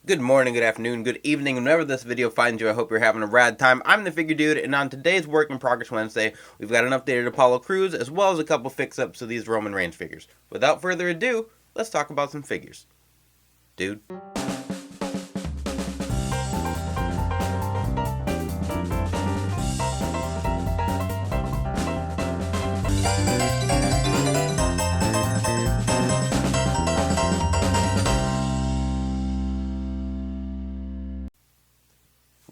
Good morning, good afternoon, good evening, whenever this video finds you. I hope you're having a rad time. I'm the Figure Dude, and on today's Work in Progress Wednesday, we've got an updated Apollo Crews as well as a couple fix-ups of these Roman Reigns figures. Without further ado, let's talk about some figures. Dude.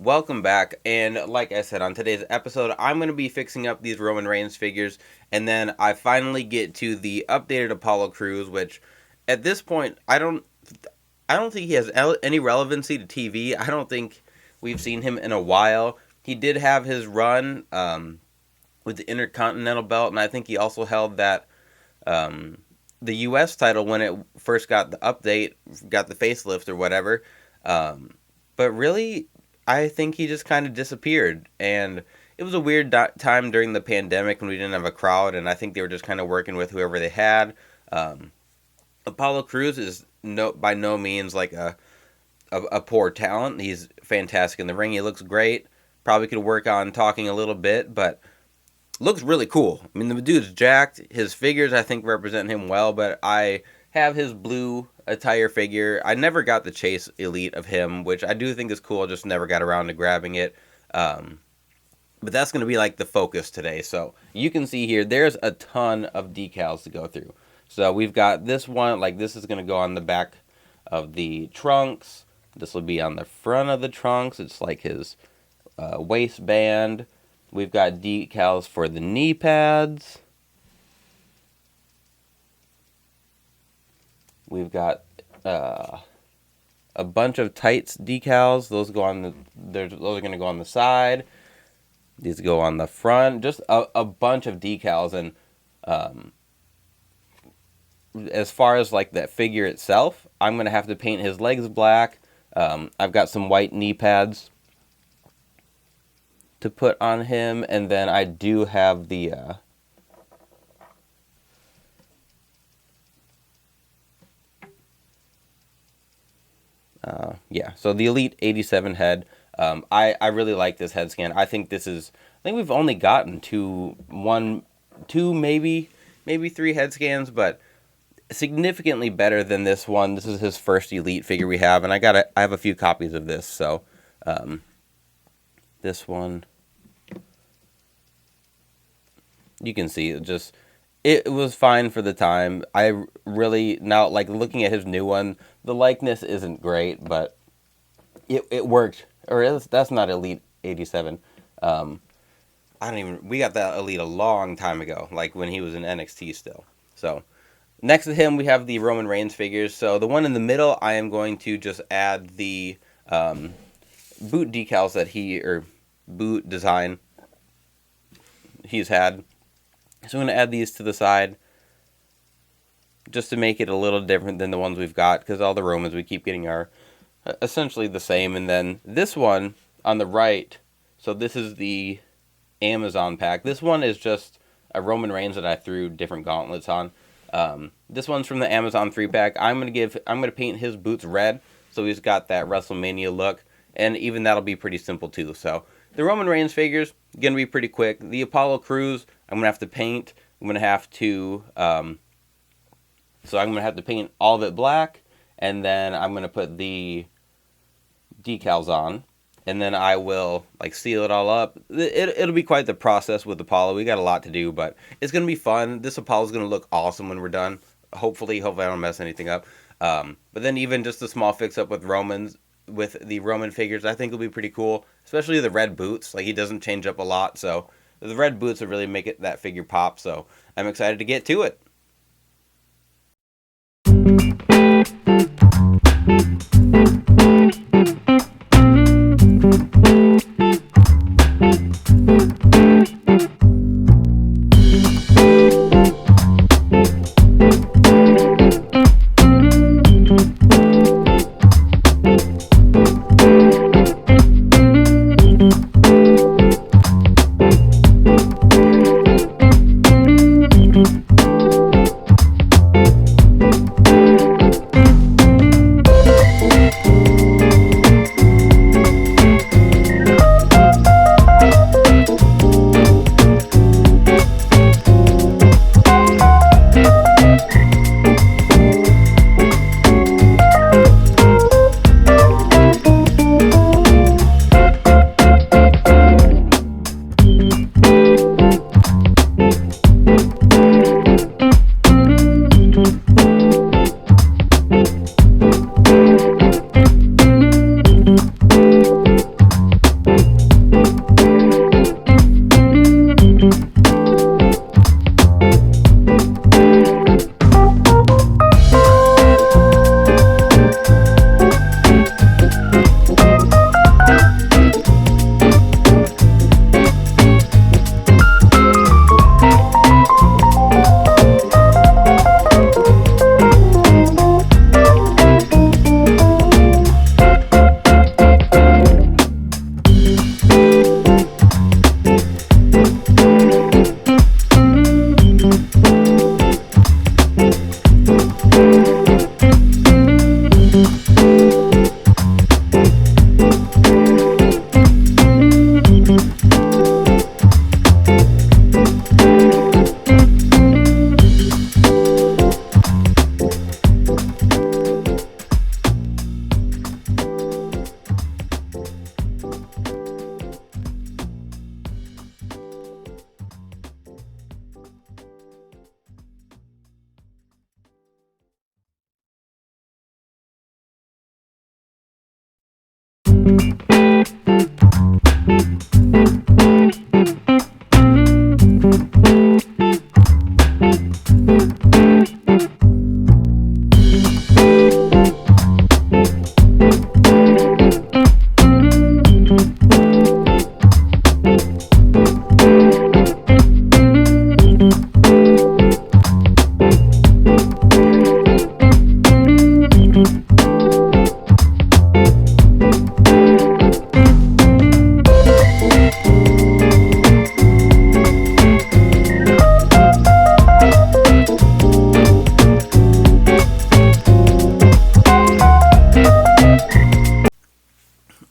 Welcome back, and like I said, on today's episode, I'm going to be fixing up these Roman Reigns figures, and then I finally get to the updated Apollo Crews, which, at this point, I don't think he has any relevancy to TV. I don't think we've seen him in a while. He did have his run with the Intercontinental belt, and I think he also held that the U.S. title when it first got the update, got the facelift or whatever. But really, I think he just kind of disappeared, and it was a weird time during the pandemic when we didn't have a crowd, and I think they were just kind of working with whoever they had. Apollo Crews is by no means like a poor talent. He's fantastic in the ring. He looks great. Probably could work on talking a little bit, but looks really cool. I mean, the dude's jacked. His figures, I think, represent him well, but I have his blue attire figure. I never got the Chase Elite of him, which I do think is cool. I just never got around to grabbing it. But that's going to be like the focus today. So you can see here, there's a ton of decals to go through. So we've got this one, like this is going to go on the back of the trunks. This will be on the front of the trunks. It's like his waistband. We've got decals for the knee pads. We've got a bunch of tights decals. Those go on those are going to go on the side. These go on the front. Just a bunch of decals. And as far as like that figure itself, I'm going to have to paint his legs black. I've got some white knee pads to put on him, and then I do have the so the Elite 87 head. I really like this head scan. I think we've only gotten two, maybe three head scans, but significantly better than this one. This is his first Elite figure we have, and I have a few copies of this, so this one, you can see it was fine for the time. I really, now, like, looking at his new one, the likeness isn't great, but it worked. That's not Elite 87. We got that Elite a long time ago, like when he was in NXT still. So, next to him, we have the Roman Reigns figures. So, the one in the middle, I am going to just add the boot decals or boot design he's had. So I'm going to add these to the side just to make it a little different than the ones we've got, because all the Romans we keep getting are essentially the same. And then this one on the right, so this is the Amazon pack. This one is just a Roman Reigns that I threw different gauntlets on. This one's from the Amazon 3-pack. I'm going to paint his boots red, so he's got that WrestleMania look, and even that'll be pretty simple too. So the Roman Reigns figures, going to be pretty quick. The Apollo Crews, I'm going to have to paint. I'm going to have to, paint all of it black, and then I'm going to put the decals on, and then I will, like, seal it all up. It'll be quite the process with Apollo. We got a lot to do, but it's going to be fun. This Apollo's going to look awesome when we're done. Hopefully I don't mess anything up. But then even just a small fix-up with the Roman figures, I think will be pretty cool, especially the red boots. Like, he doesn't change up a lot, so the red boots will really make that figure pop, so I'm excited to get to it.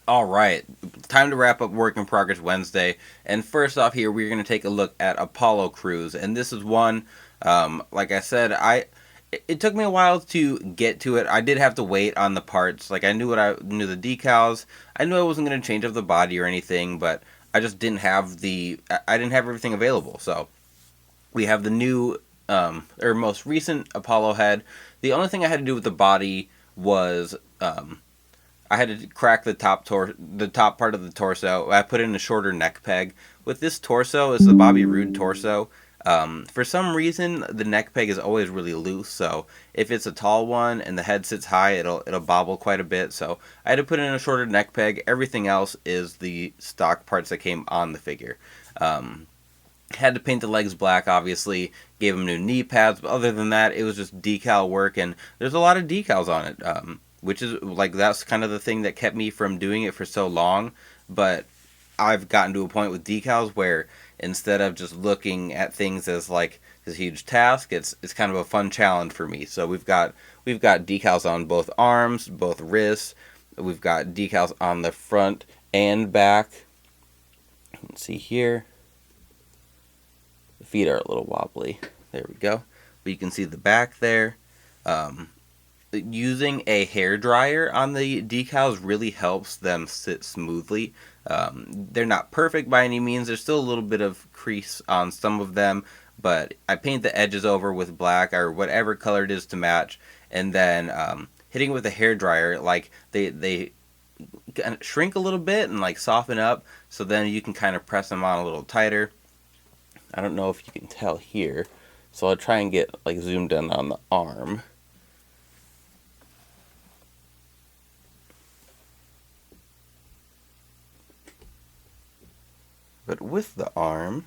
All right, time to wrap up Work in Progress Wednesday. And first off, here we're going to take a look at Apollo Crews, and this is one. Like I said, it took me a while to get to it. I did have to wait on the parts. Like I knew the decals. I knew I wasn't going to change up the body or anything, but I just didn't have I didn't have everything available. So we have the new or most recent Apollo head. The only thing I had to do with the body was I had to crack the top part of the torso. I put in a shorter neck peg. With this torso, it's the Bobby Roode torso. For some reason, the neck peg is always really loose. So if it's a tall one and the head sits high, it'll bobble quite a bit. So I had to put in a shorter neck peg. Everything else is the stock parts that came on the figure. Had to paint the legs black, obviously. Gave them new knee pads. But other than that, it was just decal work, and there's a lot of decals on it. Which is like that's kind of the thing that kept me from doing it for so long. But I've gotten to a point with decals where instead of just looking at things as like this huge task, it's kind of a fun challenge for me. So we've got decals on both arms, both wrists. We've got decals on the front and back. Let's see here. The feet are a little wobbly. There we go. But you can see the back there. Using a hair dryer on the decals really helps them sit smoothly. They're not perfect by any means. There's still a little bit of crease on some of them, but I paint the edges over with black or whatever color it is to match, and then hitting with a hair dryer, like they kind of shrink a little bit and like soften up, so then you can kind of press them on a little tighter. I don't know if you can tell here, so I'll try and get like zoomed in on the arm. But with the arm,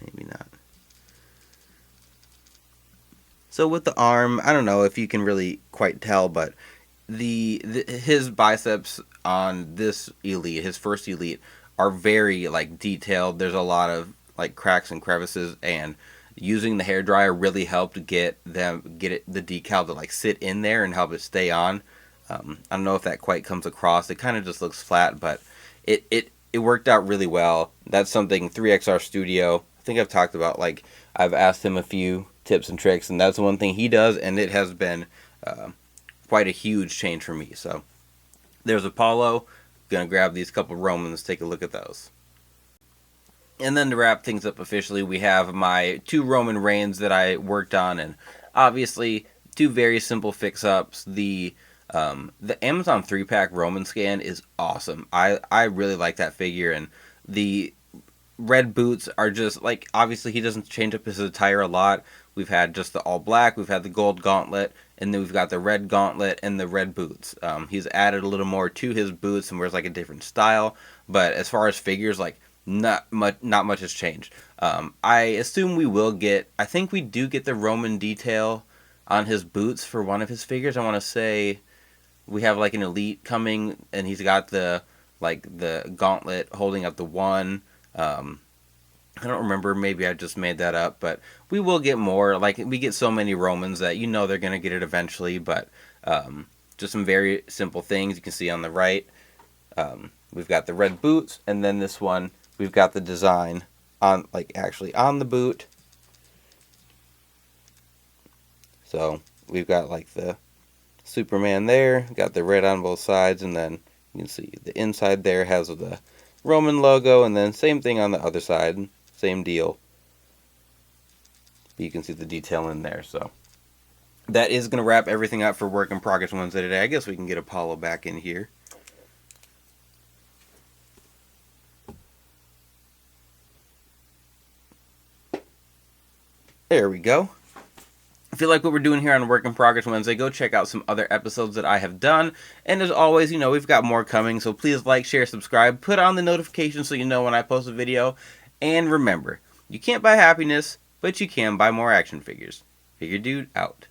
maybe not. So with the arm, I don't know if you can really quite tell, but his biceps on this elite, his first elite, are very like detailed. There's a lot of like cracks and crevices, and using the hair dryer really helped get the decal to like sit in there and help it stay on. I don't know if that quite comes across. It kind of just looks flat, but it worked out really well. That's something 3XR Studio, I think I've talked about, like I've asked him a few tips and tricks, and that's one thing he does, and it has been quite a huge change for me. So there's Apollo. Gonna grab these couple Romans, take a look at those. And then to wrap things up officially, we have my 2 Roman Reigns that I worked on, and obviously 2 very simple fix-ups. The Amazon 3-pack Roman scan is awesome. I really like that figure, and the red boots are just, like, obviously he doesn't change up his attire a lot. We've had just the all black, we've had the gold gauntlet, and then we've got the red gauntlet and the red boots. He's added a little more to his boots and wears like a different style, but as far as figures, like, not much has changed. I assume I think we do get the Roman detail on his boots for one of his figures. I want to say we have like an elite coming, and he's got the gauntlet holding up the one. I don't remember, maybe I just made that up, but we will get more. Like, we get so many Romans that they're going to get it eventually, but just some very simple things you can see on the right. We've got the red boots, and then this one, we've got the design on the boot. So we've got like the Superman there, got the red on both sides, and then you can see the inside there has the Roman logo, and then same thing on the other side, same deal. You can see the detail in there. So that is going to wrap everything up for Work in Progress Wednesday today. I guess we can get Apollo back in here. There we go. If you like what we're doing here on Work in Progress Wednesday, go check out some other episodes that I have done. And as always, we've got more coming, so please like, share, subscribe, put on the notifications so you know when I post a video. And remember, you can't buy happiness, but you can buy more action figures. Figure Dude out.